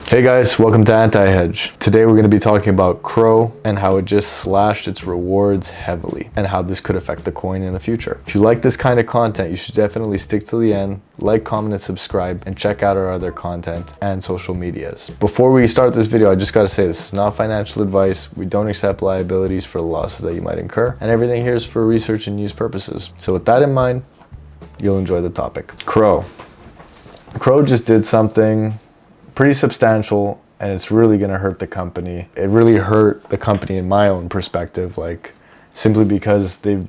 Hey guys, welcome to Hedge. Today we're going to be talking about Crow and how it just slashed its rewards heavily and how this could affect the coin in the future. If you like this kind of content, you should definitely stick to the end, like, comment, and subscribe, and check out our other content and social medias. Before we start this video, I just got to say this is not financial advice. We don't accept liabilities for the losses that you might incur, and everything here is for research and use purposes. So with that in mind, you'll enjoy the topic. Crow just did something pretty substantial, and it's really going to hurt the company. It really hurt the company in my own perspective, like simply because they've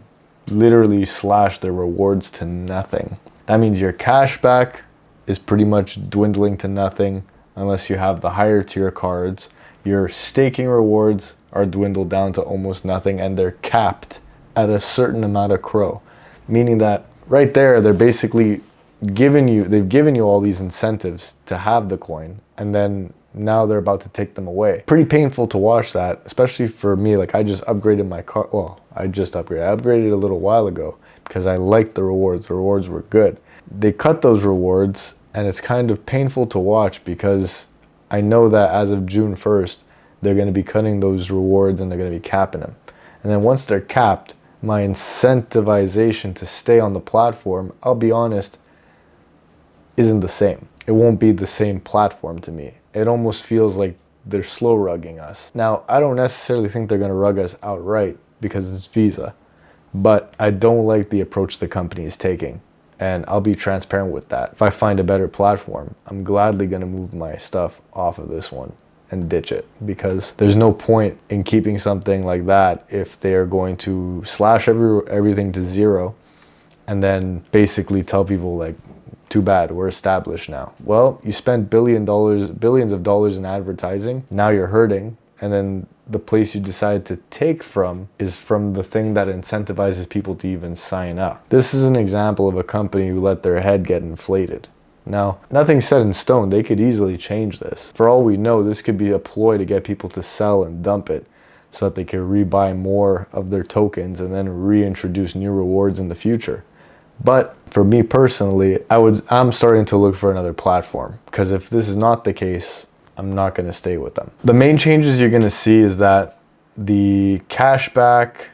literally slashed their rewards to nothing. That means your cash back is pretty much dwindling to nothing unless you have the higher tier cards. Your staking rewards are dwindled down to almost nothing, and they're capped at a certain amount of Crow, meaning that right there they're basically they've given you all these incentives to have the coin, and then now they're about to take them away. Pretty painful to watch that, especially for me. Like, I just upgraded my car. Well, I upgraded a little while ago because I liked the rewards. The rewards were good. They cut those rewards, and it's kind of painful to watch because I know that as of June 1st, they're going to be cutting those rewards and they're going to be capping them. And then once they're capped, my incentivization to stay on the platform, I'll be honest, isn't the same. It won't be the same platform to me. It almost feels like they're slow rugging us. Now, I don't necessarily think they're going to rug us outright because it's Visa, but I don't like the approach the company is taking, and I'll be transparent with that. If I find a better platform, I'm gladly going to move my stuff off of this one and ditch it, because there's no point in keeping something like that if they are going to slash everything to zero and then basically tell people, like, too bad, we're established now. Well, you spent billions of dollars in advertising, now you're hurting, and then the place you decide to take from is from the thing that incentivizes people to even sign up. This is an example of a company who let their head get inflated. Now, nothing's set in stone. They could easily change this. For all we know, this could be a ploy to get people to sell and dump it so that they can rebuy more of their tokens and then reintroduce new rewards in the future. But for me personally, I'm starting to look for another platform, because if this is not the case, I'm not going to stay with them. The main changes you're going to see is that the cashback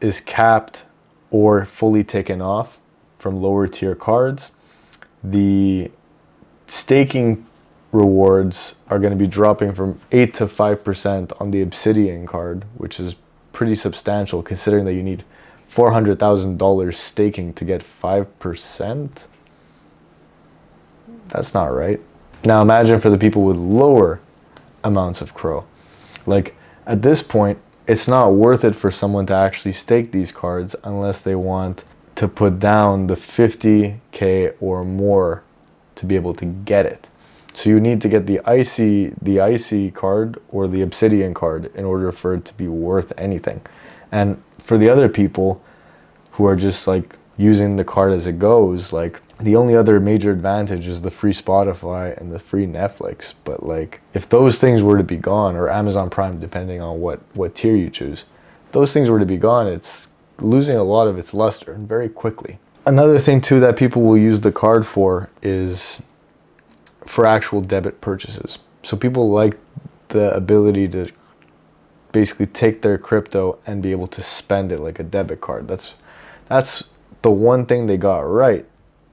is capped or fully taken off from lower tier cards. The staking rewards are going to be dropping from 8 to 5% on the Obsidian card, which is pretty substantial considering that you need $400,000 staking to get 5%. That's not right. Now imagine for the people with lower amounts of Crow. Like, at this point, it's not worth it for someone to actually stake these cards unless they want to put down the 50K or more to be able to get it. So you need to get the icy card or the Obsidian card in order for it to be worth anything. And for the other people who are just like using the card as it goes, like, the only other major advantage is the free Spotify and the free Netflix. But like, if those things were to be gone, or Amazon Prime, depending on what tier you choose, if those things were to be gone, it's losing a lot of its luster very quickly. Another thing too that people will use the card for is for actual debit purchases. So people like the ability to basically take their crypto and be able to spend it like a debit card. That's the one thing they got right.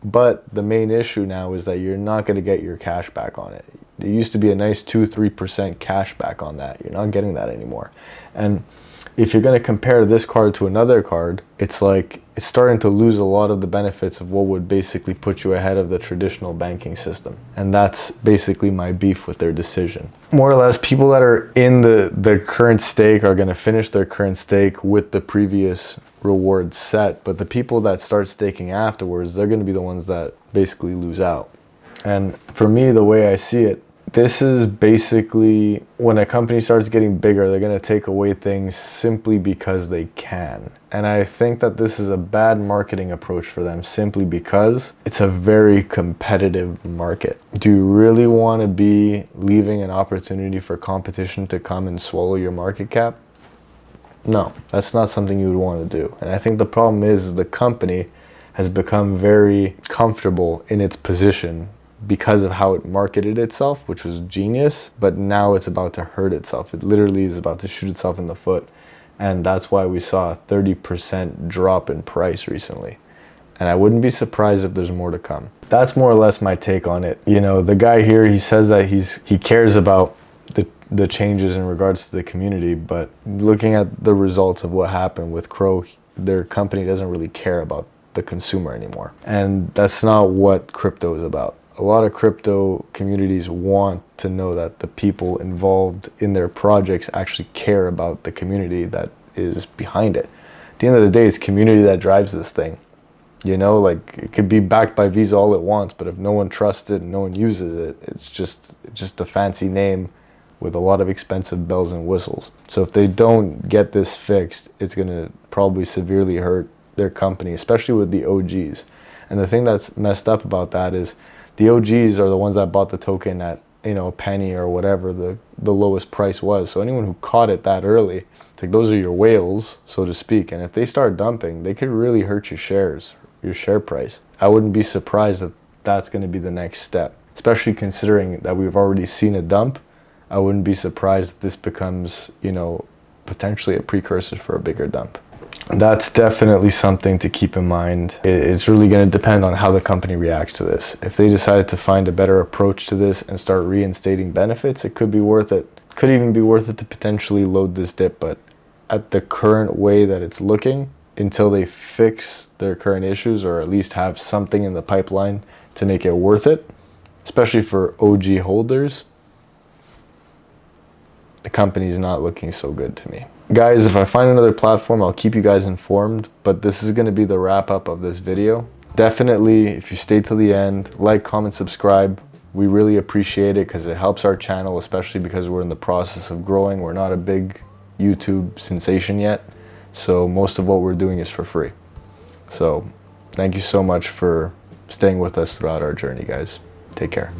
But the main issue now is that you're not going to get your cash back on it. There used to be a nice 2-3% cash back on that. You're not getting that anymore. And if you're going to compare this card to another card, it's like it's starting to lose a lot of the benefits of what would basically put you ahead of the traditional banking system. And that's basically my beef with their decision. More or less, people that are in the current stake are going to finish their current stake with the previous reward set, but the people that start staking afterwards, they're going to be the ones that basically lose out. And for me, the way I see it, this is basically when a company starts getting bigger, they're going to take away things simply because they can. And I think that this is a bad marketing approach for them, simply because it's a very competitive market. Do you really want to be leaving an opportunity for competition to come and swallow your market cap? No, that's not something you would want to do. And I think the problem is the company has become very comfortable in its position because of how it marketed itself, which was genius, but now it's about to hurt itself. It literally is about to shoot itself in the foot. And that's why we saw a 30% drop in price recently. And I wouldn't be surprised if there's more to come. That's more or less my take on it. You know, the guy here, he says that he cares about the changes in regards to the community, but looking at the results of what happened with Crow, their company doesn't really care about the consumer anymore. And that's not what crypto is about. A lot of crypto communities want to know that the people involved in their projects actually care about the community that is behind it. At the end of the day, it's community that drives this thing. You know, like, it could be backed by Visa all it wants, but if no one trusts it and no one uses it, it's just a fancy name with a lot of expensive bells and whistles. So if they don't get this fixed, it's going to probably severely hurt their company, especially with the OGs. And the thing that's messed up about that is the OGs are the ones that bought the token at, you know, a penny or whatever the lowest price was. So anyone who caught it that early, it's like, those are your whales, so to speak. And if they start dumping, they could really hurt your shares, your share price. I wouldn't be surprised that that's going to be the next step, especially considering that we've already seen a dump. I wouldn't be surprised if this becomes, you know, potentially a precursor for a bigger dump. That's definitely something to keep in mind. It's really going to depend on how the company reacts to this. If they decided to find a better approach to this and start reinstating benefits, it could be worth it. Could even be worth it to potentially load this dip, but at the current way that it's looking, until they fix their current issues or at least have something in the pipeline to make it worth it, especially for OG holders, the company's not looking so good to me. Guys, if I find another platform, I'll keep you guys informed, but this is going to be the wrap up of this video. Definitely, if you stay till the end, like, comment, subscribe. We really appreciate it because it helps our channel, especially because we're in the process of growing. We're not a big YouTube sensation yet, so most of what we're doing is for free. So thank you so much for staying with us throughout our journey, guys. Take care.